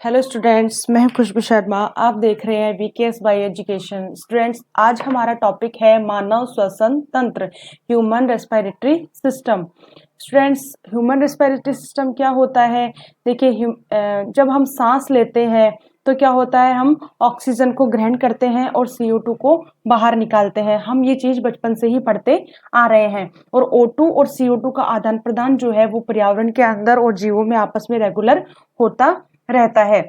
Hello students, मैं हूं खुशबू शर्मा। आप देख रहे हैं वीकेएस बाय एजुकेशन। स्टूडेंट्स, आज हमारा टॉपिक है मानव श्वसन तंत्र, human respiratory system. Students, human respiratory system क्या होता है? देखिए, जब हम सांस लेते हैं तो क्या होता है, हम ऑक्सीजन को ग्रहण करते हैं और CO2 को बाहर निकालते हैं। हम ये चीज बचपन से ही पढ़ते आ रहे हैं। और O2 और CO2 का आदान प्रदान जो है वो पर्यावरण के अंदर और जीवों में आपस में रेगुलर होता रहता है।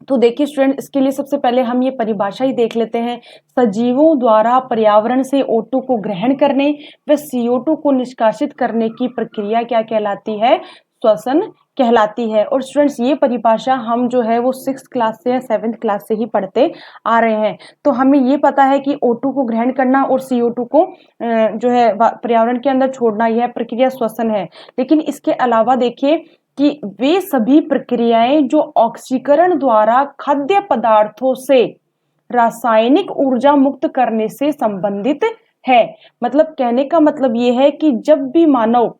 तो देखिए स्टूडेंट, इसके लिए सबसे पहले हम ये परिभाषा ही देख लेते हैं। सजीवों द्वारा पर्यावरण से O2 को ग्रहण करने व CO2 को निष्कासित करने की प्रक्रिया क्या कहलाती है? श्वसन कहलाती है। और स्टूडेंट्स, ये परिभाषा हम जो है वो 6th क्लास से या 7th क्लास से ही पढ़ते आ रहे हैं। तो हमें ये पता है कि O2 को ग्रहण करना और CO2 को जो है पर्यावरण के अंदर छोड़ना, यह प्रक्रिया श्वसन है। लेकिन इसके अलावा देखिए कि वे सभी प्रक्रियाएं जो ऑक्सीकरण द्वारा खाद्य पदार्थों से रासायनिक ऊर्जा मुक्त करने से संबंधित है। मतलब कहने का मतलब यह है कि जब भी मानव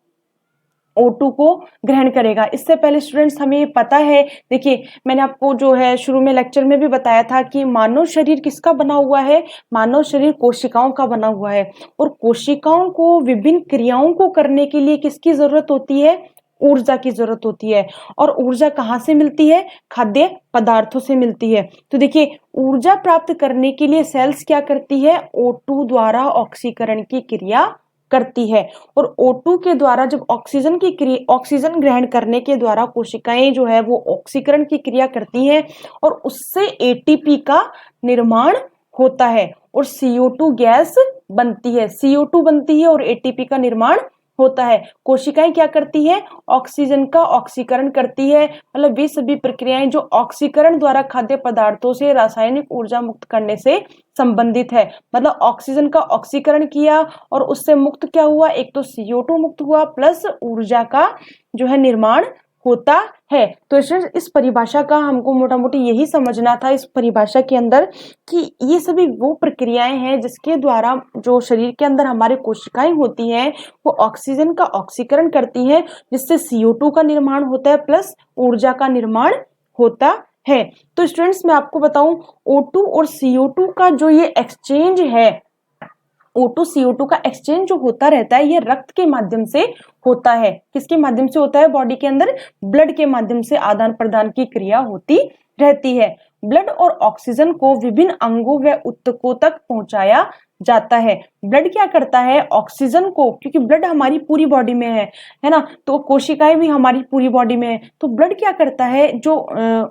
O2 को ग्रहण करेगा, इससे पहले स्टूडेंट्स हमें पता है, देखिए मैंने आपको जो है शुरू में लेक्चर में भी बताया था कि मानव शरीर किसका बना हुआ है? मानव शरीर कोशिकाओं का बना हुआ है। और कोशिकाओं को विभिन्न क्रियाओं को करने के लिए किसकी जरूरत होती है? ऊर्जा की जरूरत होती है। और ऊर्जा कहाँ से मिलती है? खाद्य पदार्थों से मिलती है। तो देखिए, ऊर्जा प्राप्त करने के लिए सेल्स क्या करती है? O2 द्वारा ऑक्सीकरण की क्रिया करती है। और O2 के द्वारा जब ऑक्सीजन ग्रहण करने के द्वारा कोशिकाएं जो है वो ऑक्सीकरण की क्रिया करती हैं और उससे ATP का निर्माण होता है और CO2 गैस बनती है। CO2 बनती है और ATP का निर्माण होता है। कोशिकाएं क्या करती है? ऑक्सीजन का ऑक्सीकरण करती है। मतलब वे सभी प्रक्रियाएं जो ऑक्सीकरण द्वारा खाद्य पदार्थों से रासायनिक ऊर्जा मुक्त करने से संबंधित है। मतलब ऑक्सीजन का ऑक्सीकरण किया और उससे मुक्त क्या हुआ? एक तो CO2 मुक्त हुआ प्लस ऊर्जा का जो है निर्माण होता है। तो इस परिभाषा का हमको मोटा मोटी यही समझना था इस परिभाषा के अंदर कि ये सभी वो प्रक्रियाएं हैं जिसके द्वारा जो शरीर के अंदर हमारे कोशिकाएं होती हैं वो ऑक्सीजन का ऑक्सीकरण करती हैं, जिससे CO2 का निर्माण होता है प्लस ऊर्जा का निर्माण होता है। तो स्टूडेंट्स, मैं आपको बताऊं, O2 और CO2 का जो ये एक्सचेंज है, O2 CO2 का एक्सचेंज जो होता रहता है, ये रक्त के माध्यम से होता है। किसके माध्यम से होता है? बॉडी के अंदर ब्लड के माध्यम से आदान प्रदान की क्रिया होती रहती है। ब्लड और ऑक्सीजन को विभिन्न अंगों व ऊतकों तक पहुंचाया जाता है। ब्लड क्या करता है? ऑक्सीजन को, क्योंकि ब्लड हमारी पूरी बॉडी में है ना, तो कोशिकाएं भी हमारी पूरी बॉडी में है। तो ब्लड क्या करता है? जो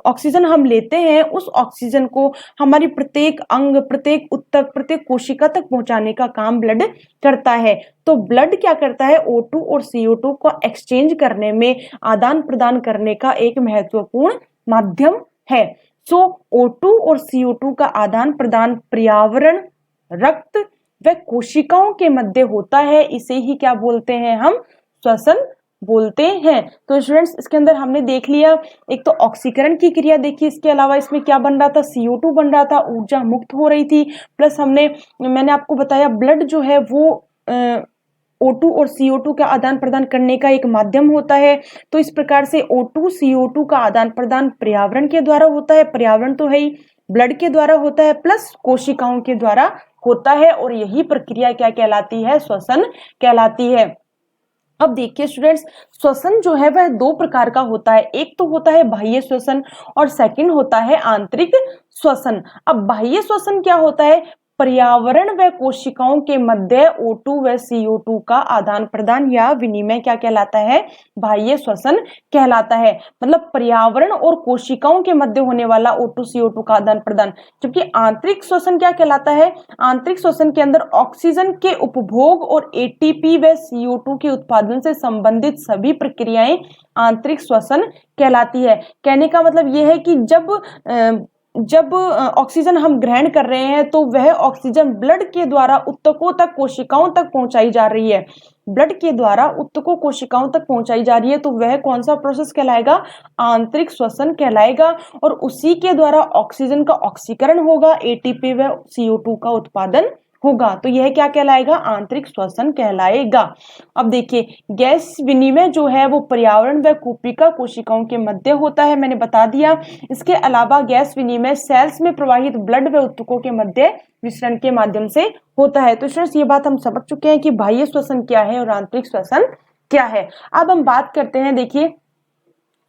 ऑक्सीजन हम लेते हैं उस ऑक्सीजन को हमारी प्रत्येक अंग, प्रत्येक ऊतक, प्रत्येक कोशिका तक पहुंचाने का काम ब्लड करता है। तो ब्लड क्या करता है? O2 और CO2 को एक्सचेंज करने में, आदान प्रदान करने का एक महत्वपूर्ण माध्यम है। सो O2 और CO2 का आदान प्रदान पर्यावरण, रक्त व कोशिकाओं के मध्य होता है। इसे ही क्या बोलते हैं? हम श्वसन बोलते हैं। तो स्टूडेंट्स, इसके अंदर हमने देख लिया, एक तो ऑक्सीकरण की क्रिया देखी, इसके अलावा इसमें क्या बन रहा था? CO2 बन रहा था, ऊर्जा मुक्त हो रही थी, प्लस मैंने आपको बताया ब्लड जो है वो O2 और CO2 का आदान प्रदान करने का एक माध्यम होता है। तो इस प्रकार से O2 CO2 का आदान प्रदान पर्यावरण के द्वारा होता है, पर्यावरण तो है ही, ब्लड के द्वारा होता है प्लस कोशिकाओं के द्वारा होता है। और यही प्रक्रिया क्या कहलाती है? श्वसन कहलाती है। अब देखिए स्टूडेंट्स, श्वसन जो है वह दो प्रकार का होता है। एक तो होता है बाह्य श्वसन और सेकंड होता है आंतरिक श्वसन। अब बाह्य श्वसन क्या होता है? पर्यावरण व कोशिकाओं के मध्य O2 व CO2 का आदान प्रदान या विनिमय क्या कहलाता है? बाह्य श्वसन कहलाता है। मतलब पर्यावरण और कोशिकाओं के मध्य होने वाला O2 CO2 का आदान प्रदान। जबकि आंतरिक श्वसन क्या कहलाता है? आंतरिक श्वसन के अंदर ऑक्सीजन के उपभोग और ATP व CO2 के उत्पादन से संबंधित सभी प्रक्रियाएं आंतरिक श्वसन कहलाती है। कहने का मतलब यह है कि जब ऑक्सीजन हम ग्रहण कर रहे हैं तो वह ऑक्सीजन ब्लड के द्वारा ऊतकों तक, कोशिकाओं तक पहुंचाई जा रही है। ब्लड के द्वारा ऊतकों, कोशिकाओं तक पहुंचाई जा रही है, तो वह कौन सा प्रोसेस कहलाएगा? आंतरिक श्वसन कहलाएगा। और उसी के द्वारा ऑक्सीजन का ऑक्सीकरण होगा, ATP व CO2 का उत्पादन होगा। तो यह क्या कहलाएगा? आंतरिक श्वसन कहलाएगा। अब देखिए, गैस विनिमय जो है वो पर्यावरण व कूपिका कोशिकाओं के मध्य होता है, मैंने बता दिया। इसके अलावा गैस विनिमय सेल्स में प्रवाहित ब्लड व ऊतकों के मध्य विसरण के माध्यम से होता है। तो स्टूडेंट्स, ये बात हम समझ चुके हैं कि बाह्य श्वसन क्या है और आंतरिक श्वसन क्या है। अब हम बात करते हैं, देखिए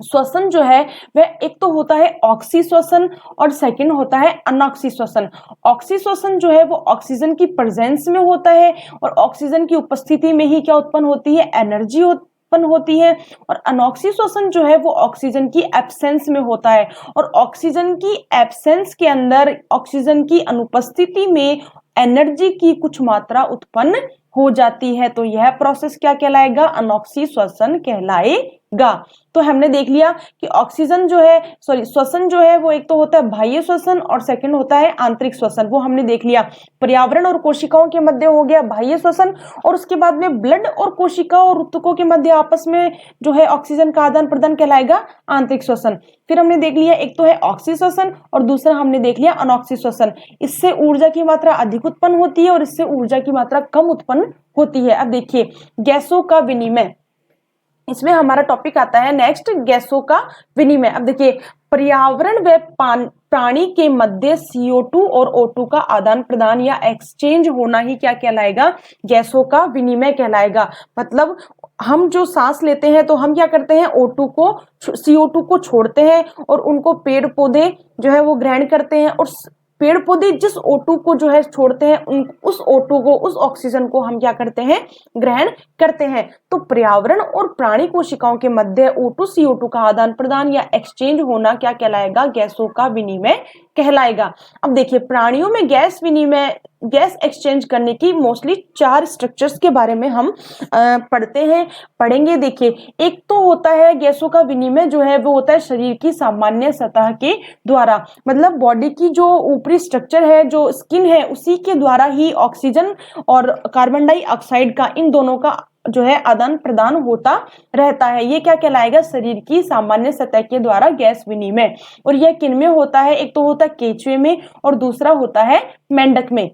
श्वसन जो है वह एक तो होता है ऑक्सी श्वसन और सेकंड होता है अनऑक्सी श्वसन। ऑक्सी श्वसन जो है वो ऑक्सीजन की प्रेजेंस में होता है और ऑक्सीजन की उपस्थिति में ही क्या उत्पन्न होती है? एनर्जी उत्पन्न होती है। और अनऑक्सी श्वसन जो है वो ऑक्सीजन की एब्सेंस में होता है और ऑक्सीजन की एब्सेंस के अंदर ऑक्सीजन की अनुपस्थिति में एनर्जी की कुछ मात्रा उत्पन्न हो जाती है। तो यह प्रोसेस क्या कहलाएगा? अनऑक्सी श्वसन कहलाएगा। तो हमने देख लिया कि ऑक्सीजन जो है श्वसन जो है वो एक तो होता है बाह्य श्वसन और सेकंड होता है आंतरिक श्वसन। वो हमने देख लिया। पर्यावरण और कोशिकाओं के मध्य हो गया बाह्य श्वसन और उसके बाद में ब्लड और कोशिका और ऊतकों के मध्य आपस में जो है ऑक्सीजन का आदान प्रदान कहलाएगा आंतरिक श्वसन। फिर हमने देख लिया एक तो है ऑक्सी श्वसन और दूसरा हमने देख लिया अनऑक्सी श्वसन। इससे ऊर्जा की मात्रा अधिक उत्पन्न होती है और इससे ऊर्जा की मात्रा कम उत्पन्न होती है। अब देखिए गैसों का विनिमय, इसमें हमारा टॉपिक आता है नेक्स्ट, गैसों का विनिमय। अब देखिए पर्यावरण व प्राणी के मध्य CO2 और O2 का आदान प्रदान या एक्सचेंज होना ही क्या कहलाएगा? गैसों का विनिमय कहलाएगा। मतलब हम जो सांस लेते हैं तो हम क्या करते हैं? CO2 को छोड़ते हैं और उनको पेड़ पौधे जो है वो ग्रहण करते हैं और पेड़ पौधे जिस O2 को जो है छोड़ते हैं उस O2 को, उस ऑक्सीजन को हम क्या करते हैं? ग्रहण करते हैं। तो पर्यावरण और प्राणी कोशिकाओं के मध्य O2 CO2 का आदान प्रदान या एक्सचेंज होना क्या कहलाएगा? गैसों का विनिमय कहलाएगा। अब देखिए प्राणियों में गैस विनिमय, गैस एक्सचेंज करने की मोस्टली 4 स्ट्रक्चर्स के बारे में हम पढ़ेंगे। देखिए एक तो होता है गैसों का विनिमय जो है वो होता है शरीर की सामान्य सतह के द्वारा। मतलब बॉडी की जो ऊपरी स्ट्रक्चर है, जो स्किन है, उसी के द्वारा ही ऑक्सीजन और कार्बन डाइऑक्साइड का, इन दोनों का जो है आदान प्रदान होता रहता है। ये क्या कहलाएगा? शरीर की सामान्य सतह के द्वारा गैस विनिमय। और यह किन में होता है? एक तो होता है केंचुए में और दूसरा होता है मेंढक में।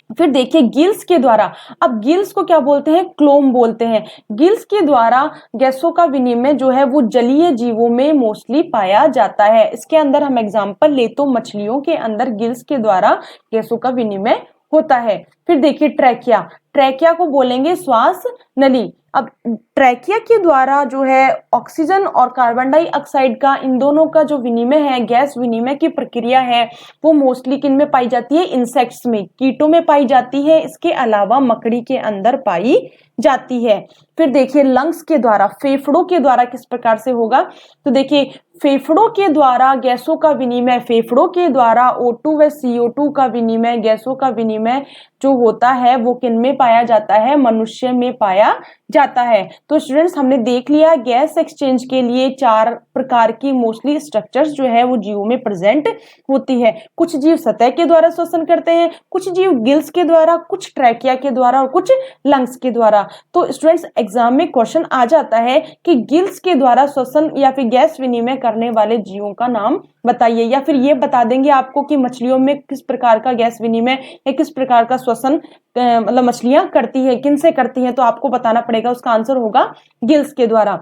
फिर देखिए गिल्स के द्वारा, अब गिल्स को क्या बोलते हैं? क्लोम बोलते हैं। गिल्स के द्वारा गैसों का विनिमय जो है वो जलीय जीवों में मोस्टली पाया जाता है। इसके अंदर हम एग्जांपल ले तो मछलियों के अंदर गिल्स के द्वारा गैसों का विनिमय होता है। फिर देखिए ट्रैकिया, ट्रैकिया को बोलेंगे श्वास नली। अब ट्रैकिया के द्वारा जो है ऑक्सीजन और कार्बन डाइऑक्साइड का, इन दोनों का जो विनिमय है, गैस विनिमय की प्रक्रिया है, वो मोस्टली किन में पाई जाती है? इंसेक्ट्स में, कीटों में पाई जाती है। इसके अलावा मकड़ी के अंदर पाई जाती है। फिर देखिए लंग्स के द्वारा, फेफड़ों के द्वारा किस प्रकार से होगा? तो देखिए फेफड़ों के द्वारा गैसों का विनिमय, फेफड़ों के द्वारा O2 व CO2 का विनिमय, गैसों का विनिमय जो होता है वो किन में पाया जाता है? मनुष्य में पाया जाता है। तो स्टूडेंट्स हमने देख लिया गैस एक्सचेंज के लिए 4 प्रकार की मोस्टली स्ट्रक्चर्स जो है वो जीवों में प्रेजेंट होती है। कुछ जीव सतह के द्वारा श्वसन करते हैं, कुछ जीव गिल्स के द्वारा, कुछ ट्रैकिया के द्वारा और कुछ लंग्स के द्वारा। तो स्टूडेंट्स एग्जाम में क्वेश्चन आ जाता है कि गिल्स के द्वारा श्वसन या फिर गैस विनिमय करने वाले जीवों का नाम बताइए, या फिर ये बता देंगे आपको कि मछलियों में किस प्रकार का गैस विनिमय या किस प्रकार का श्वसन मतलब मछलियां करती है, किन से करती हैं, तो आपको बताना पड़ेगा। उसका आंसर होगा गिल्स के द्वारा।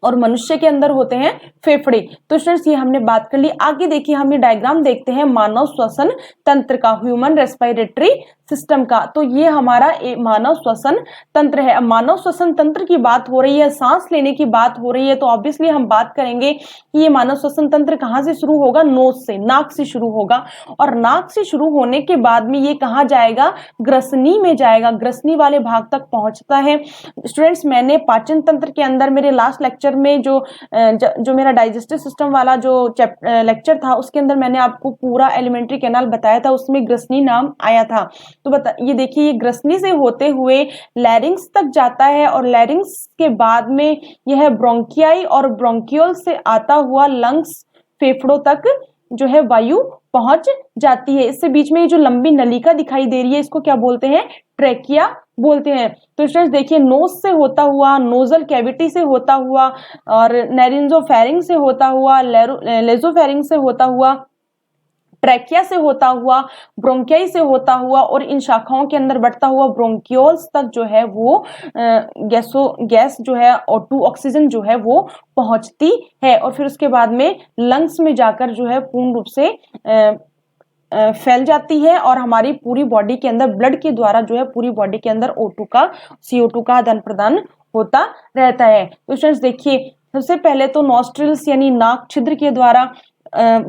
और मनुष्य के अंदर होते हैं फेफड़े। तो स्टूडेंट्स ये हमने बात कर ली। आगे देखिए हम ये डायग्राम देखते हैं मानव श्वसन तंत्र का, ह्यूमन रेस्पिरेटरी सिस्टम का। तो ये हमारा मानव श्वसन तंत्र है। अब मानव श्वसन तंत्र की बात हो रही है, सांस लेने की बात हो रही है, तो ऑब्वियसली हम बात करेंगे कि ये मानव श्वसन तंत्र कहाँ से शुरू होगा? नोज से, नाक से शुरू होगा। और नाक से शुरू होने के बाद में ये कहाँ जाएगा? ग्रसनी में जाएगा, ग्रसनी वाले भाग तक पहुंचता है। स्टूडेंट्स मैंने पाचन तंत्र के अंदर मेरे लास्ट लेक्चर में जो मेरा डाइजेस्टिव सिस्टम वाला जो लेक्चर था उसके अंदर मैंने आपको पूरा एलिमेंट्री कैनाल बताया था, उसमें ग्रसनी नाम आया था। तो ये देखिए ये ग्रसनी से होते हुए लैरिंग्स तक जाता है और लैरिंग्स के बाद में यह ब्रोंकियाई और ब्रोंकियोल से आता हुआ लंग्स, फेफड़ों तक जो है वायु पहुंच जाती है। इससे बीच में ये जो लंबी नलिका दिखाई दे रही है इसको क्या बोलते हैं? ट्रैकिया बोलते हैं। तो स्टूडेंट्स देखिए नोज से होता हुआ, नोजल कैविटी से होता हुआ और नैरिंजोफेरिंग से होता हुआ, लेजोफेरिंग से होता हुआ ट्रैकिया से होता हुआ, ब्रोंकियाई से होता हुआ और इन शाखाओं के अंदर बढ़ता हुआ ब्रोंकियोल्स तक जो है वो गैस जो है O2 ऑक्सीजन जो है वो पहुंचती है और फिर उसके बाद में लंग्स में जाकर जो है पूर्ण रूप से फैल जाती है और हमारी पूरी बॉडी के अंदर ब्लड के द्वारा जो है पूरी बॉडी के अंदर CO2 का आदान प्रदान होता रहता है। तो स्टूडेंट्स देखिए, सबसे पहले तो नॉस्ट्रिल्स यानी नाक छिद्र के द्वारा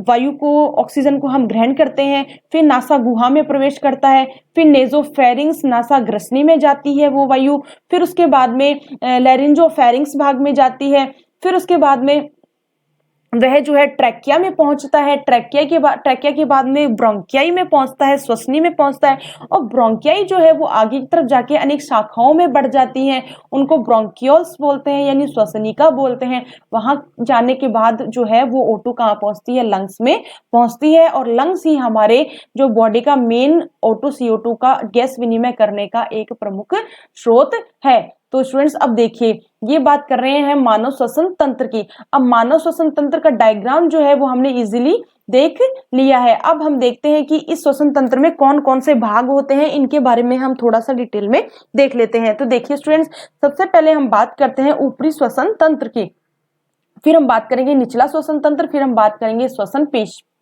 वायु को, ऑक्सीजन को हम ग्रहण करते हैं, फिर नासा गुहा में प्रवेश करता है, फिर नेजोफेरिंग्स नासा ग्रसनी में जाती है वो वायु, फिर उसके बाद में लैरिंजोफेरिंग्स भाग में जाती है, फिर उसके बाद में वह जो है ट्रैकिया में पहुंचता है, ट्रैकिया के बाद में ब्रोंकियाई में पहुंचता है, श्वसनी में पहुंचता है और ब्रोंकियाई जो है वो आगे की तरफ जाके अनेक शाखाओं में बढ़ जाती हैं, उनको ब्रोंकियोल्स बोलते हैं यानी श्वसनिका बोलते हैं। वहां जाने के बाद जो है वो O2 कहाँ पहुंचती है, लंग्स में पहुंचती है और लंग्स ही हमारे जो बॉडी का मेन O2 CO2 का गैस विनिमय करने का एक प्रमुख स्रोत है। तो स्टूडेंट्स अब देखिए, ये बात कर रहे हैं मानव श्वसन तंत्र की। अब मानव श्वसन तंत्र का डायग्राम जो है वो हमने इजीली देख लिया है। अब हम देखते हैं कि इस श्वसन तंत्र में कौन कौन से भाग होते हैं, इनके बारे में हम थोड़ा सा डिटेल में देख लेते हैं। तो देखिए स्टूडेंट्स, सबसे पहले हम बात करते हैं ऊपरी श्वसन तंत्र की, फिर हम बात करेंगे निचला श्वसन तंत्र, फिर हम बात करेंगे श्वसन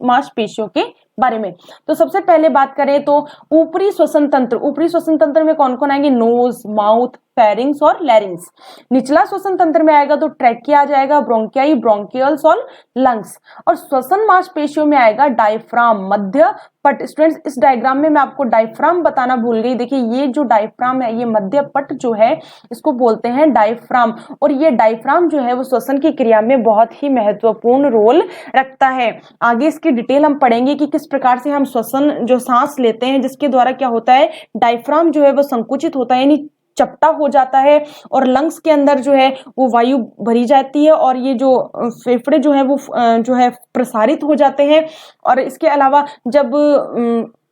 मांसपेशियों के बारे में। तो सबसे पहले बात करें तो ऊपरी श्वसन तंत्र। ऊपरी श्वसन तंत्र में कौन कौन आएंगे, नोज, माउथ, फेरिंग्स और लैरिंग्स। निचला श्वसन तंत्र में आएगा तो ट्रैकिया आ जाएगा, ब्रोंकियाई, ब्रोंकियल्स और लंग्स। और श्वसन मांसपेशियों में आएगा डायफ्राम, मध्य पट। स्टूडेंट्स, इस डायग्राम में मैं आपको डायफ्राम बताना भूल गई। देखिए ये जो डायफ्राम है, ये मध्य पट जो है इसको बोलते हैं डायफ्राम, और ये डायफ्राम जो है वो श्वसन की क्रिया में बहुत ही महत्वपूर्ण रोल रखता है। आगे इसकी डिटेल हम पढ़ेंगे कि किस प्रकार से हम श्वसन जो सांस लेते हैं जिसके द्वारा क्या होता है, डायफ्राम जो है वो संकुचित होता है यानी चपटा हो जाता है और लंग्स के अंदर जो है वो वायु भरी जाती है और ये जो फेफड़े जो है वो जो है प्रसारित हो जाते हैं। और इसके अलावा जब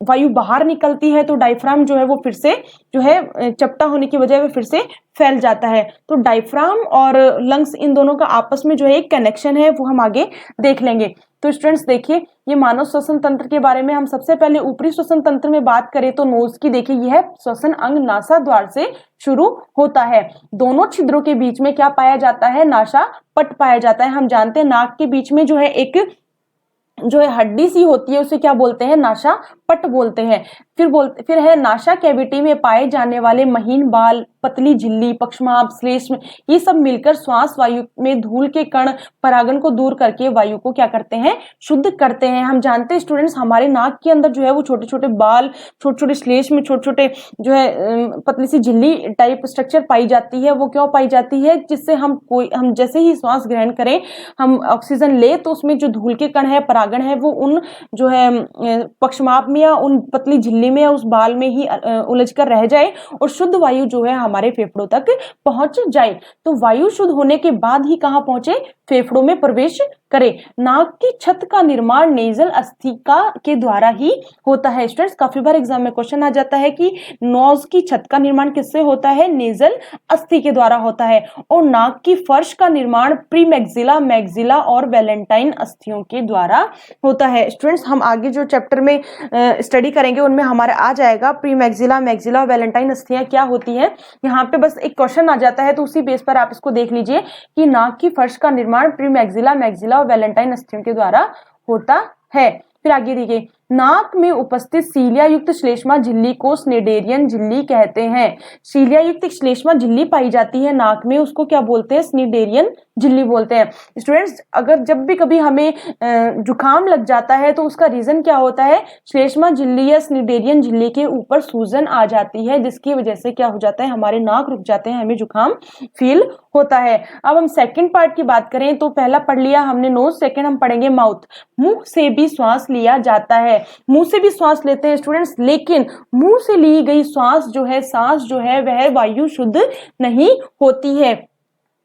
वायु बाहर निकलती है तो डायफ्राम जो है वो फिर से जो है चपटा होने की वजह से फिर से फैल जाता है। तो डायफ्राम और लंग्स इन दोनों का आपस में जो है एक कनेक्शन है, वो हम आगे देख लेंगे। तो स्टूडेंट्स देखिए, ये मानव श्वसन तंत्र के बारे में हम सबसे पहले ऊपरी श्वसन तंत्र में बात करें तो नोज की, देखिए यह श्वसन अंग नासा द्वार से शुरू होता है। दोनों छिद्रों के बीच में क्या पाया जाता है, नासा पट पाया जाता है। हम जानते हैं नाक के बीच में जो है एक जो है हड्डी सी होती है उसे क्या बोलते हैं, नासा पट बोलते हैं। फिर है नासा कैविटी में पाए जाने वाले महीन बाल, पतली झिल्ली, पक्षमाप, श्लेष्म, ये सब मिलकर श्वास वायु में धूल के कण परागण को दूर करके वायु को क्या करते हैं, शुद्ध करते हैं। हम जानते हैं स्टूडेंट्स, हमारे नाक के अंदर जो है वो छोटे छोटे बाल, छोटे छोटे श्लेष्म, छोटे छोटे जो है पतली सी झिल्ली टाइप स्ट्रक्चर पाई जाती है। वो क्यों पाई जाती है, जिससे हम जैसे ही श्वास ग्रहण करें, हम ऑक्सीजन ले तो उसमें जो धूल के कण है, परागण है, वो उन जो है पक्षमाप में या उन पतली झिल्ली में या उस बाल में ही उलझ कर रह जाए और शुद्ध वायु जो है हमारे फेफड़ों तक पहुंच जाए। तो वायु शुद्ध होने के बाद ही कहां पहुंचे, फेफड़ों में प्रवेश करे। नाक की छत का निर्माण नेजल अस्थिका के द्वारा ही होता है। स्टूडेंट्स, काफी बार एग्जाम में क्वेश्चन आ जाता है कि नोज की छत का निर्माण किससे होता है, नेजल अस्थि के द्वारा होता है। और नाक की फर्श का निर्माण प्रीमैक्सिला, मैक्सिला और वैलेंटाइन अस्थियों के द्वारा होता है। स्टूडेंट्स, हम आगे जो चैप्टर में स्टडी करेंगे उनमें हमारा आ जाएगा प्रीमैक्सिला, मैक्सिला और वैलेंटाइन अस्थियां क्या होती है। यहाँ पे बस एक क्वेश्चन आ जाता है तो उसी बेस पर आप इसको देख लीजिए कि नाक की फर्श का निर्माण प्रीमैक्सिला, मैक्सिला और वैलेंटाइन अस्थियों के द्वारा होता है। फिर आगे देखिए, नाक में उपस्थित सीलिया युक्त श्लेष्मा झिल्ली को स्नेडेरियन झिल्ली कहते हैं। सीलिया युक्त श्लेष्मा झिल्ली पाई जाती है नाक में, उसको क्या बोलते हैं, स्नेडेरियन झिल्ली बोलते हैं। स्टूडेंट्स, अगर जब भी कभी हमें जुकाम लग जाता है तो उसका रीजन क्या होता है, श्लेष्मा झिल्ली या स्नेडेरियन झिल्ली के ऊपर सूजन आ जाती है, जिसकी वजह से क्या हो जाता है, हमारे नाक रुक जाते हैं, हमें जुकाम फील होता है। अब हम सेकंड पार्ट की बात करें तो पहला पढ़ लिया हमने नोज, सेकंड हम पढ़ेंगे माउथ। मुंह से भी श्वास लिया जाता है, मुंह से भी श्वास लेते हैं स्टूडेंट्स, लेकिन मुंह से ली गई सांस जो है वह वायु शुद्ध नहीं होती है।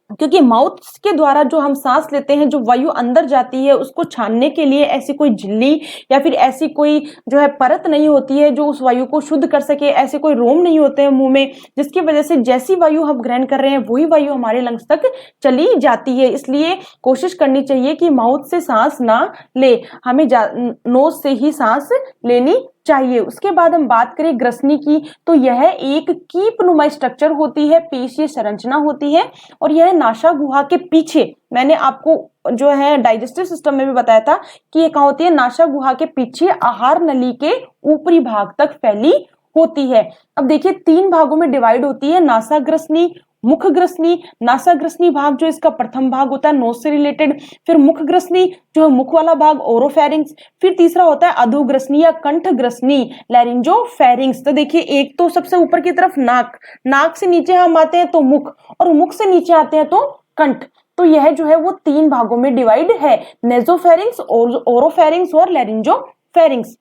क्योंकि माउथ के द्वारा जो हम सांस लेते हैं, जो वायु अंदर जाती है, उसको छानने के लिए ऐसी कोई झिल्ली या फिर ऐसी कोई जो है परत नहीं होती है जो उस वायु को शुद्ध कर सके, ऐसे कोई रोम नहीं होते हैं मुंह में, जिसकी वजह से जैसी वायु हम ग्रहण कर रहे हैं वही वायु हमारे लंग्स तक चली जाती है। इसलिए कोशिश करनी चाहिए कि माउथ से सांस ना ले, हमें नोज से ही सांस लेनी चाहिए। उसके बाद हम बात करें ग्रसनी की, तो यह एक कीपनुमा स्ट्रक्चर होती है, पेशीय संरचना होती है, और यह नासा गुहा के पीछे, मैंने आपको जो है डाइजेस्टिव सिस्टम में भी बताया था कि ये कहाँ होती है, नासा गुहा के पीछे आहार नली के ऊपरी भाग तक फैली होती है। अब देखिए 3 भागों में डिवाइड होती है, नासा ग्रसनी, मुख ग्रसनी। नासा ग्रसनी भाग जो इसका प्रथम भाग होता है नोज से रिलेटेड, फिर मुख ग्रसनी जो है मुख वाला भाग ओरोफेरिंक्स, फिर तीसरा होता है अधोग्रसनी या कंठ ग्रसनी लैरिंजोफेरिंक्स। तो देखिए एक तो सबसे ऊपर की तरफ नाक, नाक से नीचे हम आते हैं तो मुख, और मुख से नीचे आते हैं तो कंठ। तो यह जो है वो 3 भागों में डिवाइड है, नेजोफेरिंक्स, ओरोफेरिंक्स और लैरिंजोफेरिंक्स।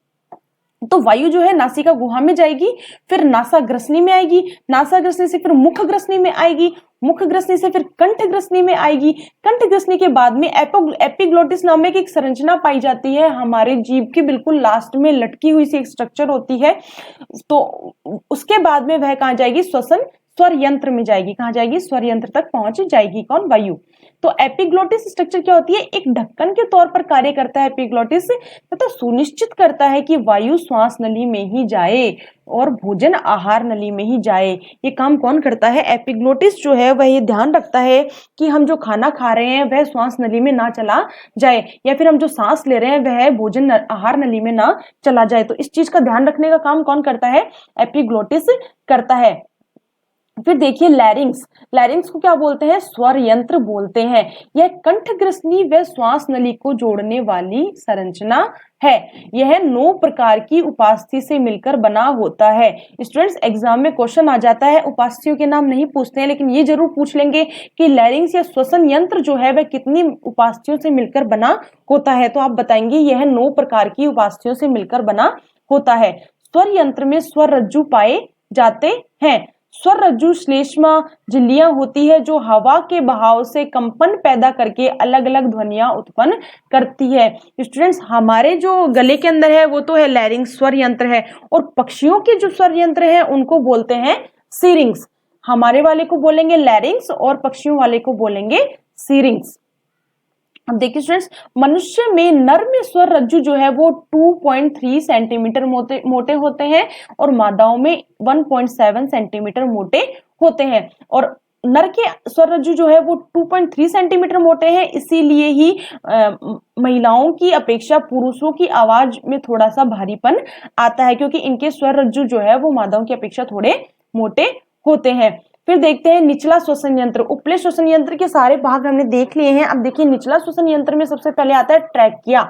तो वायु जो है नासिका गुहा में जाएगी, फिर नासा ग्रसनी में आएगी, नासा ग्रसनी से फिर मुख ग्रसनी में आएगी, मुख ग्रसनी से फिर कंठ ग्रसनी में आएगी, कंठ ग्रसनी के बाद में एपिग्लोटिस नामक एक संरचना पाई जाती है, हमारे जीभ के बिल्कुल लास्ट में लटकी हुई सी एक स्ट्रक्चर होती है। तो उसके बाद में वह कहाँ जाएगी, श्वसन स्वर यंत्र में जाएगी। कहाँ जाएगी, स्वर यंत्र तक पहुंच जाएगी। कौन, वायु। तो एपिग्लोटिस स्ट्रक्चर क्या होती है, एक ढक्कन के तौर पर कार्य करता है एपिग्लोटिस, तथा सुनिश्चित करता है कि वायु श्वास नली में ही जाए और भोजन आहार नली में ही जाए। ये काम कौन करता है, एपिग्लोटिस जो है वह ये ध्यान रखता है कि हम जो खाना खा रहे हैं वह श्वास नली में ना चला जाए, या फिर हम जो सांस ले रहे हैं वह भोजन आहार नली में ना चला जाए। तो इस चीज का ध्यान रखने का काम कौन करता है, एपिग्लोटिस करता है। फिर देखिए लैरिंक्स, लैरिंक्स को क्या बोलते हैं, स्वर यंत्र बोलते हैं। यह कंठ ग्रसनी व श्वास नली को जोड़ने वाली संरचना है। यह 9 प्रकार की उपास्थि से मिलकर बना होता है। स्टूडेंट्स एग्जाम में क्वेश्चन आ जाता है, उपास्थियों के नाम नहीं पूछते हैं, लेकिन ये जरूर पूछ लेंगे कि लैरिंक्स या श्वसन यंत्र जो है वह कितनी उपास्थियों से मिलकर बना होता है। तो आप बताएंगे यह 9 प्रकार की उपास्थियों से मिलकर बना होता है। स्वर यंत्र में स्वर रज्जु पाए जाते हैं। स्वर रज्जु श्लेष्मा झिल्लियां होती है जो हवा के बहाव से कंपन पैदा करके अलग अलग ध्वनियां उत्पन्न करती है। स्टूडेंट्स हमारे जो गले के अंदर है वो तो है लैरिंक्स, स्वर यंत्र है, और पक्षियों के जो स्वर यंत्र है उनको बोलते हैं सीरिंग्स। हमारे वाले को बोलेंगे लैरिंक्स और पक्षियों वाले को बोलेंगे सीरिंग्स। अब देखिए स्टूडेंट्स, मनुष्य में नर में स्वर रज्जु जो है वो 2.3 सेंटीमीटर मोटे होते हैं, और मादाओं में 1.7 सेंटीमीटर मोटे होते हैं। और नर के स्वर रज्जु जो है वो 2.3 सेंटीमीटर मोटे हैं, इसीलिए ही महिलाओं की अपेक्षा पुरुषों की आवाज में थोड़ा सा भारीपन आता है, क्योंकि इनके स्वर रज्जु जो है वो मादाओं की अपेक्षा थोड़े मोटे होते हैं। फिर देखते हैं निचला श्वसन यंत्र। उपले श्वसन यंत्र के सारे भाग हमने देख लिए हैं। अब देखिए निचला श्वसन यंत्र में सबसे पहले आता है ट्रैकिया,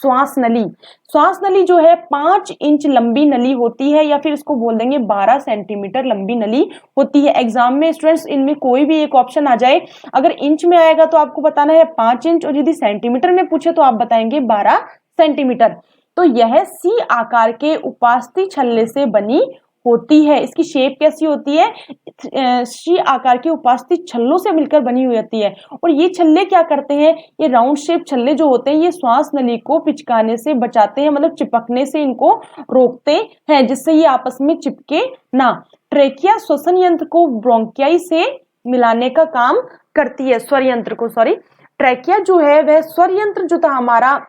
श्वास नली। श्वास नली जो है 5 इंच लंबी नली होती है, या फिर इसको बोल देंगे 12 सेंटीमीटर लंबी नली होती है। एग्जाम में स्टूडेंट्स इनमें कोई भी एक ऑप्शन आ जाए, अगर इंच में आएगा तो आपको बताना है 5 इंच, और यदि सेंटीमीटर में पूछे तो आप बताएंगे 12 सेंटीमीटर। तो यह सी आकार के उपास्थि छल्ले से बनी होती है। इसकी शेप कैसी होती है, सी आकार के उपास्थि छल्लों से मिलकर बनी हुई होती है। और ये छल्ले क्या करते हैं, ये राउंड शेप छल्ले जो होते हैं ये श्वास नली को पिचकाने से बचाते हैं, मतलब चिपकने से इनको रोकते हैं, जिससे ये आपस में चिपके ना। ट्रेकिया श्वसन यंत्र को ब्रोंकियाई से मिलाने का काम करती है, स्वर यंत्र को, सॉरी ट्रेकिया जो है वह स्वर यंत्र जो था हमारा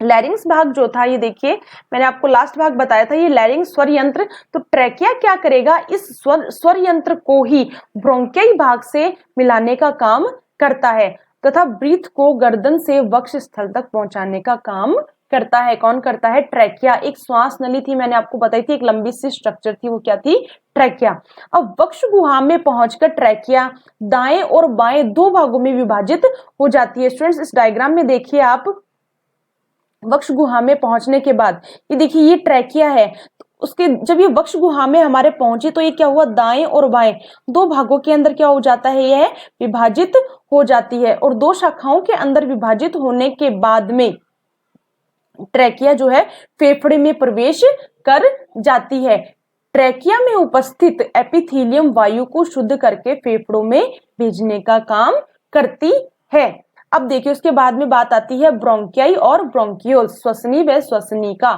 लैरिंग्स भाग जो था, ये देखिए मैंने आपको लास्ट भाग बताया था, ये लैरिंग्स स्वर यंत्र। तो ट्रैकिया क्या करेगा, इस स्वर यंत्र को ही ब्रोंकियाई भाग से मिलाने का काम करता है, तथा ब्रीथ को गर्दन से वक्ष स्थल तक पहुंचाने का काम करता है। कौन करता है, ट्रैकिया। एक श्वास नली थी, मैंने आपको बताई थी, एक लंबी सी स्ट्रक्चर थी, वो क्या थी, ट्रैकिया। अब वक्ष गुहा में पहुंचकर ट्रैकिया दाएं और बाएं 2 भागों में विभाजित हो जाती है। स्टूडेंट्स इस डायग्राम में देखिए आप, वक्ष गुहा में पहुंचने के बाद ये देखिए ये ट्रैकिया है, उसके जब ये वक्ष गुहा में हमारे पहुंचे तो ये क्या हुआ, दाएं और बाएं 2 भागों के अंदर क्या हो जाता है, यह विभाजित हो जाती है। और 2 शाखाओं के अंदर विभाजित होने के बाद में ट्रैकिया जो है फेफड़े में प्रवेश कर जाती है। ट्रेकिया में उपस्थित एपिथेलियम वायु को शुद्ध करके फेफड़ों में भेजने का काम करती है। अब देखिए उसके बाद में बात आती है ब्रोंकियाई और ब्रोंकियोल, श्वसनी व श्वसनिका।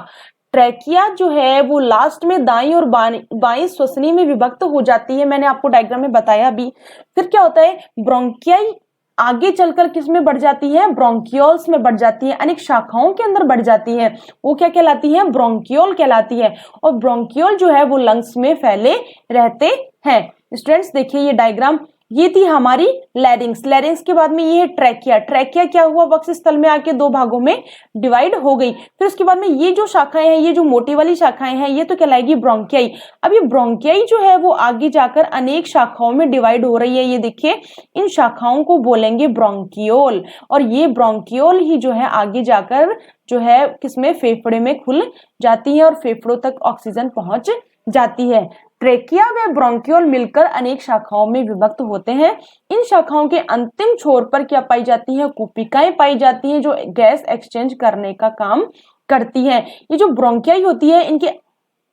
ट्रेकिया जो है वो लास्ट में दाई और बाई श्वसनी में विभक्त हो जाती है, मैंने आपको डायग्राम में बताया भी। फिर क्या होता है, ब्रोंकियाई आगे चलकर किस में बढ़ जाती है, ब्रोंकियोल्स में बढ़ जाती है, अनेक शाखाओं के अंदर बढ़ जाती है, वो क्या कहलाती है, ब्रोंकियोल कहलाती है। और ब्रोंकियोल जो है वो लंग्स में फैले रहते हैं। स्टूडेंट्स देखिए ये डायग्राम, ये थी हमारी लैरिंग्स, लैरिंग्स के बाद में ये है ट्रेकिया। ट्रेकिया क्या हुआ, वक्ष स्थल में आके दो भागों में डिवाइड हो गई। फिर उसके बाद में ये जो शाखाएं हैं, ये जो मोटी वाली शाखाएं हैं, ये तो कहलाएगी ब्रोंकियाई। अब ये ब्रोंकियाई जो है वो आगे जाकर अनेक शाखाओं में डिवाइड हो रही है, ये देखिए इन शाखाओं को बोलेंगे ब्रोंकियोल। और ये ब्रोंकियोल ही जो है आगे जाकर जो है किसमें, फेफड़े में खुल जाती है और फेफड़ों तक ऑक्सीजन पहुंच जाती है। ट्रेकिया व ब्रोंकियोल मिलकर अनेक शाखाओं में विभक्त होते हैं। इन शाखाओं के अंतिम छोर पर क्या पाई जाती है, कुपिकाएं पाई जाती हैं जो गैस एक्सचेंज करने का काम करती हैं। ये जो ब्रोंकियाई होती है इनके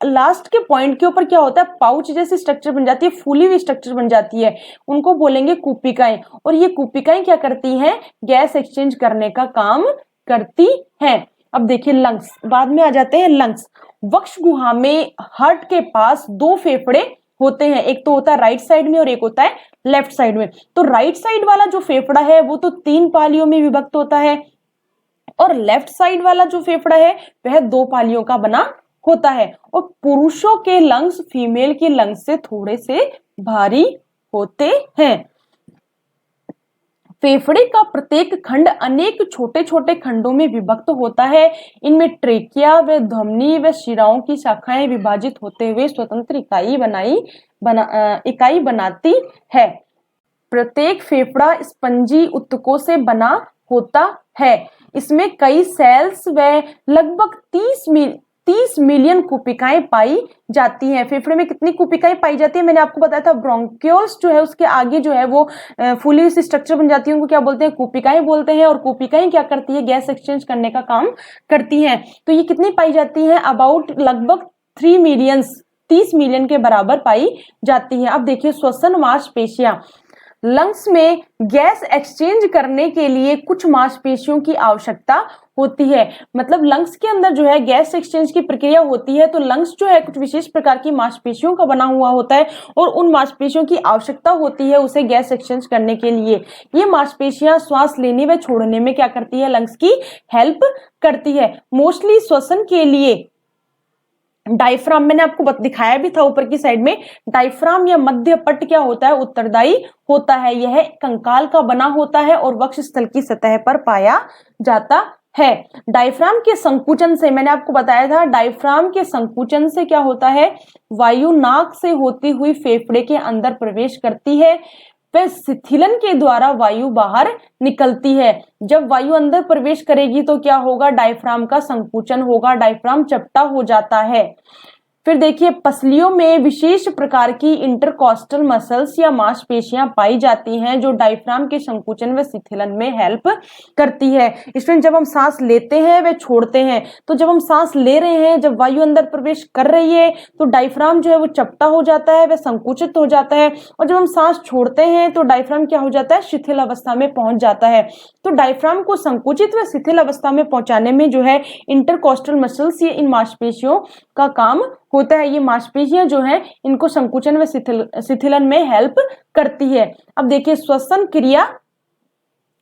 लास्ट के पॉइंट के ऊपर क्या होता है, पाउच जैसी स्ट्रक्चर बन जाती है, फूली हुई स्ट्रक्चर बन जाती है, उनको बोलेंगे कुपिकाएं। और ये कुपिकाएं क्या करती हैं, गैस एक्सचेंज करने का काम करती हैं। अब देखिए लंग्स, बाद में आ जाते हैं लंग्स। वक्ष गुहा में हार्ट के पास दो फेफड़े होते हैं, एक तो होता है राइट साइड में और एक होता है लेफ्ट साइड में। तो राइट साइड वाला जो फेफड़ा है वो तो 3 पालियों में विभक्त होता है और लेफ्ट साइड वाला जो फेफड़ा है वह 2 पालियों का बना होता है। और पुरुषों के लंग्स फीमेल के लंग्स से थोड़े से भारी होते हैं। फेफड़े का प्रत्येक खंड अनेक छोटे छोटे खंडों में विभक्त होता है। इनमें ट्रेकिया व ध्वनि व शिराओं की शाखाएं विभाजित होते हुए स्वतंत्र इकाई बनाती है। प्रत्येक फेफड़ा स्पंजी ऊतकों से बना होता है। इसमें कई सेल्स व लगभग 30 मिलियन कुपिकाएं पाई जाती हैं। फेफड़े में कितनी कुपिकाएं पाई जाती है, मैंने आपको बताया था ब्रोंकियोल्स जो है उसके आगे जो है वो फूली हुई स्ट्रक्चर बन जाती है, उनको क्या बोलते हैं, कुपिकाएं बोलते हैं। और कुपिकाएं क्या करती है, गैस एक्सचेंज करने का काम करती हैं। तो ये कितनी पाई जाती है, अबाउट लगभग 30 मिलियन के बराबर पाई जाती है। अब देखिए श्वसन मांसपेशियां, लंग्स में गैस एक्सचेंज करने के लिए कुछ मांसपेशियों की आवश्यकता होती है। मतलब लंग्स के अंदर जो है गैस एक्सचेंज की प्रक्रिया होती है, तो लंग्स जो है कुछ विशेष प्रकार की मांसपेशियों का बना हुआ होता है और उन मांसपेशियों की आवश्यकता होती है उसे गैस एक्सचेंज करने के लिए। ये मांसपेशियां श्वास लेने व छोड़ने में क्या करती है, लंग्स की हेल्प करती है। मोस्टली श्वसन के लिए डायफ्राम, मैंने आपको दिखाया भी था ऊपर की साइड में, डायफ्राम या मध्य पट क्या होता है, उत्तरदायी होता है। यह कंकाल का बना होता है और वक्ष स्थल की सतह पर पाया जाता है। डायफ्राम के संकुचन से, मैंने आपको बताया था, डायफ्राम के संकुचन से क्या होता है, वायु नाक से होती हुई फेफड़े के अंदर प्रवेश करती है, वह शिथिलन के द्वारा वायु बाहर निकलती है। जब वायु अंदर प्रवेश करेगी तो क्या होगा, डायफ्राम का संकुचन होगा, डायफ्राम चपटा हो जाता है। फिर देखिए पसलियों में विशेष प्रकार की इंटरकॉस्टल मसल्स या मांसपेशियां पाई जाती हैं जो डायफ्राम के संकुचन व शिथिलन में हेल्प करती है। स्टूडेंट जब हम सांस लेते हैं व छोड़ते हैं, तो जब हम सांस ले रहे हैं, जब वायु अंदर प्रवेश कर रही है तो डायफ्राम जो है वो चपटा हो जाता है, वह संकुचित हो जाता है। और जब हम सांस छोड़ते हैं तो डायफ्राम क्या हो जाता है, शिथिल अवस्था में पहुंच जाता है। तो डायफ्राम को संकुचित व शिथिल अवस्था में पहुंचाने में जो है इंटरकॉस्टल मसल्स, ये इन मांसपेशियों का काम होता है। ये मांसपेशियां जो हैं इनको संकुचन व शिथिलन में हेल्प करती है। अब देखिए श्वसन क्रिया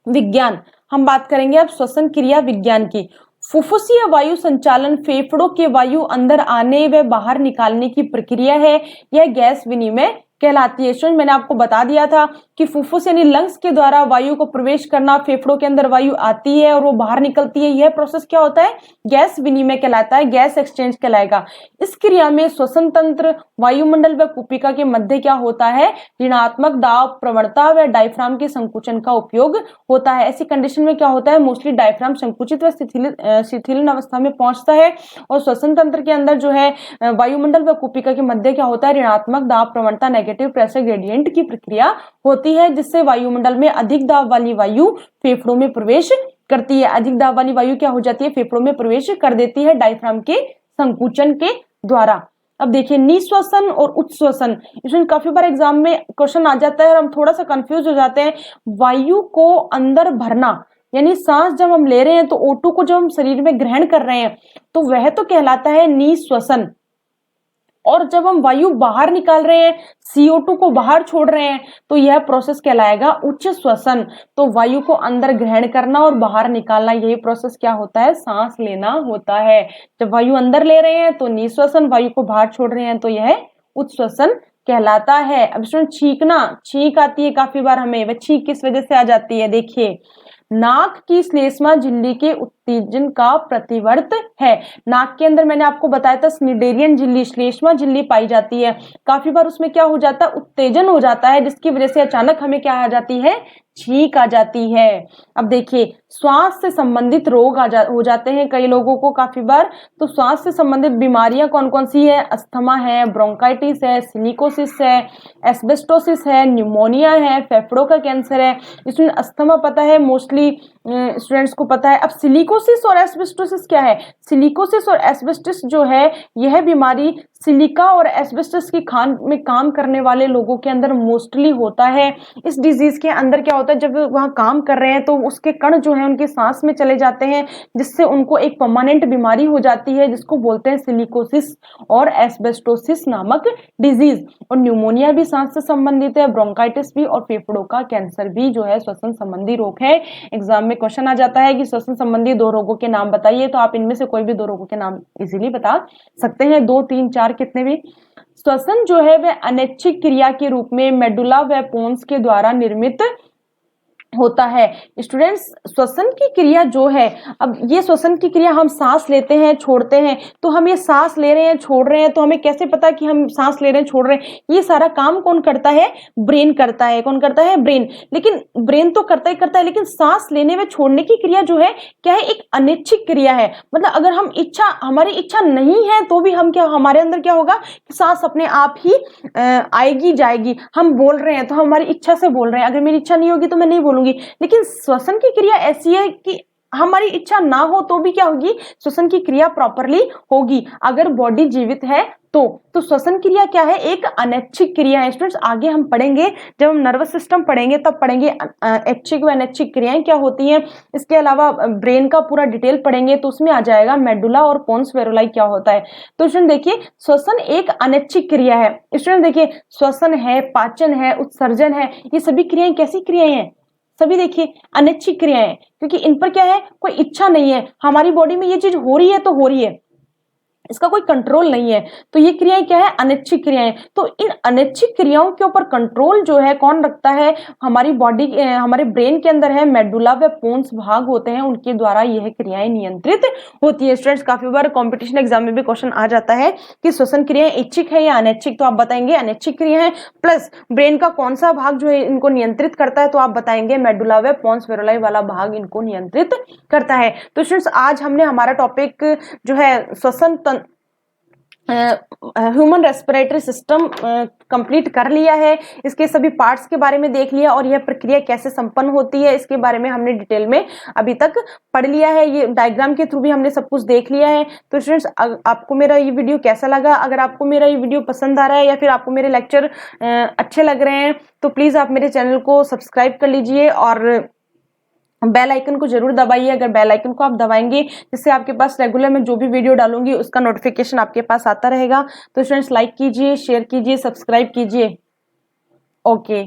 विज्ञान, हम बात करेंगे अब श्वसन क्रिया विज्ञान की। फुफ्फुसीय वायु संचालन फेफड़ों के वायु अंदर आने व बाहर निकालने की प्रक्रिया है। यह गैस विनिमय कहलाती है। स्टूडेंट मैंने आपको बता दिया था कि फुफ्फुस यानी लंग्स के द्वारा वायु को प्रवेश करना, फेफड़ों के अंदर वायु आती है और वो बाहर निकलती है, यह प्रोसेस क्या होता है, गैस विनिमय कहलाता है, गैस एक्सचेंज कहलाएगा। इस क्रिया में श्वसन तंत्र, वायुमंडल व कुपिका के मध्य क्या होता है, ऋणात्मक दाब प्रवणता व डायफ्राम के संकुचन का उपयोग होता है। ऐसी कंडीशन में क्या होता है, मोस्टली डायफ्राम संकुचित व शिथिलन अवस्था में पहुंचता है और श्वसन तंत्र के अंदर जो है वायुमंडल व कुपिका के मध्य क्या होता है, ऋणात्मक दाब प्रवणता नेगेटिव प्रेशर ग्रेडियंट की प्रक्रिया होती है, जिससे वायुमंडल में अधिक दाब वाली वायु फेफड़ों में प्रवेश करती है। अधिक दाब वाली वायु क्या हो जाती है, फेफड़ों में प्रवेश कर देती है डायफ्राम के संकुचन के द्वारा। अब देखिए निश्वसन और उच्छ्वसन, इसमें काफी बार एग्जाम में क्वेश्चन आ जाता है और हम थोड़ा सा कंफ्यूज हो जाते हैं। वायु को अंदर भरना, यानी सांस जब हम ले रहे हैं तो O2 को जब हम शरीर में ग्रहण कर रहे हैं तो वह तो कहलाता है निश्वसन, और जब हम वायु बाहर निकाल रहे हैं, CO2 को बाहर छोड़ रहे हैं, तो यह प्रोसेस कहलाएगा उच्च श्वसन। तो वायु को अंदर ग्रहण करना और बाहर निकालना, यही प्रोसेस क्या होता है, सांस लेना होता है। जब वायु अंदर ले रहे हैं तो निश्वसन, वायु को बाहर छोड़ रहे हैं तो यह उच्छ्वसन कहलाता है। अब स्टूडेंट छींकना, छींक आती है काफी बार हमें, वह छींक किस वजह से आ जाती है, देखिए नाक की श्लेष्मा झिल्ली के उत्तेजन का प्रतिवर्त है। नाक के अंदर मैंने आपको बताया था स्निडेरियन झिल्ली, श्लेष्मा झिल्ली पाई जाती है। काफी बार उसमें क्या हो जाता है, उत्तेजन हो जाता है, जिसकी वजह से अचानक हमें क्या आ जाती है, छींक आ जाती है। अब देखिए श्वास से संबंधित रोग हो जाते हैं कई लोगों को काफी बार। तो श्वास से संबंधित बीमारियां कौन कौन सी है, अस्थमा है, ब्रोंकाइटिस है, सिलिकोसिस है, एस्बेस्टोसिस है, न्यूमोनिया है, फेफड़ों का कैंसर है। इसमें अस्थमा पता है मोस्टली स्टूडेंट्स को पता है। अब सिलिकोसिस और एस्बेस्टोसिस क्या है, सिलिकोसिस और एस्बेस्टस जो है यह बीमारी सिलिका और एस्बेस्टस की खान में काम करने वाले लोगों के अंदर मोस्टली होता है। इस डिजीज के अंदर क्या होता है, जब वहां काम कर रहे हैं तो उसके कण जो है उनके सांस में चले जाते हैं, जिससे उनको एक परमानेंट बीमारी हो जाती है, जिसको बोलते हैं सिलिकोसिस और एस्बेस्टोसिस नामक डिजीज। और न्यूमोनिया भी सांस से संबंधित है, ब्रोंकाइटिस भी, और फेफड़ों का कैंसर भी जो है श्वसन संबंधी रोग है। एग्जाम में क्वेश्चन आ जाता है कि श्वसन संबंधी 2 रोगों के नाम बताइए, तो आप इनमें से कोई भी 2 रोगों के नाम इजीली बता सकते हैं, 2, 3, 4 कितने भी। श्वसन जो है वह अनैच्छिक क्रिया के रूप में मेडुला व पोन्स के द्वारा निर्मित होता है। स्टूडेंट्स श्वसन की क्रिया जो है, अब ये श्वसन की क्रिया हम सांस लेते हैं छोड़ते हैं, तो हम ये सांस ले रहे हैं छोड़ रहे हैं, तो हमें कैसे पता कि हम सांस ले रहे हैं छोड़ रहे हैं, ये सारा काम कौन करता है, ब्रेन करता है। कौन करता है, ब्रेन। लेकिन ब्रेन तो करता ही करता है, लेकिन सांस लेने व छोड़ने की क्रिया जो है क्या है, एक अनैच्छिक क्रिया है। मतलब अगर हम हमारी इच्छा नहीं है तो भी हम क्या, हमारे अंदर क्या होगा, सांस अपने आप ही आएगी जाएगी। हम बोल रहे हैं तो हमारी इच्छा से बोल रहे हैं, अगर मेरी इच्छा नहीं होगी तो मैं नहीं बोलूंगी। लेकिन श्वसन की क्रिया ऐसी है कि हमारी इच्छा ना हो तो भी क्या होगी, श्वसन की क्रिया प्रॉपरली होगी, अगर बॉडी जीवित है तो श्वसन क्रिया क्या है, एक अनैच्छिक क्रिया है। स्टूडेंट्स आगे हम पढ़ेंगे, जब हम नर्वस सिस्टम पढ़ेंगे तब पढ़ेंगे ऐच्छिक व अनैच्छिक क्रियाएं क्या होती हैं। इसके अलावा ब्रेन का पूरा डिटेल पढ़ेंगे तो उसमें आ जाएगा मेडुला और पोन्स वेरुलाई क्या होता है। तो स्टूडेंट देखिए श्वसन एक अनैच्छिक क्रिया है। स्टूडेंट देखिए श्वसन है, पाचन है, उत्सर्जन है, ये सभी क्रियाएं कैसी क्रियाएं हैं, सभी देखिए अनैच्छिक क्रियाएं, क्योंकि इन पर क्या है, कोई इच्छा नहीं है, हमारी बॉडी में ये चीज हो रही है तो हो रही है, इसका कोई कंट्रोल नहीं है। तो ये क्रियाएं क्या है, अनैच्छिक क्रियाएं। तो इन अनैच्छिक क्रियाओं के ऊपर कंट्रोल जो है कौन रखता है, हमारी बॉडी, हमारे ब्रेन के अंदर है मेडुला व पोन्स भाग होते हैं, उनके द्वारा यह क्रियाएं नियंत्रित होती है। स्टूडेंट्स काफी बार कॉम्पिटिशन एग्जाम में भी क्वेश्चन आ जाता है कि श्वसन क्रियाएं ऐच्छिक है या अनैच्छिक, तो आप बताएंगे अनैच्छिक क्रिया है। प्लस ब्रेन का कौन सा भाग जो है इनको नियंत्रित करता है, तो आप बताएंगे मेडुला व पोन्स वेरुलाई वाला भाग इनको नियंत्रित करता है। तो स्टूडेंट्स आज हमने हमारा टॉपिक जो है श्वसन ह्यूमन रेस्पिरेटरी सिस्टम कंप्लीट कर लिया है। इसके सभी पार्ट्स के बारे में देख लिया और यह प्रक्रिया कैसे संपन्न होती है इसके बारे में हमने डिटेल में अभी तक पढ़ लिया है। ये डायग्राम के थ्रू भी हमने सब कुछ देख लिया है। तो स्टूडेंट्स आपको मेरा ये वीडियो कैसा लगा, अगर आपको मेरा ये वीडियो पसंद आ रहा है या फिर आपको मेरे लेक्चर अच्छे लग रहे हैं तो प्लीज आप मेरे चैनल को सब्सक्राइब कर लीजिए और बेल आइकन को जरूर दबाइए। अगर बेल आइकन को आप दबाएंगे जिससे आपके पास रेगुलर मैं जो भी वीडियो डालूंगी उसका नोटिफिकेशन आपके पास आता रहेगा। तो स्टूडेंट्स लाइक कीजिए, शेयर कीजिए, सब्सक्राइब कीजिए। ओके।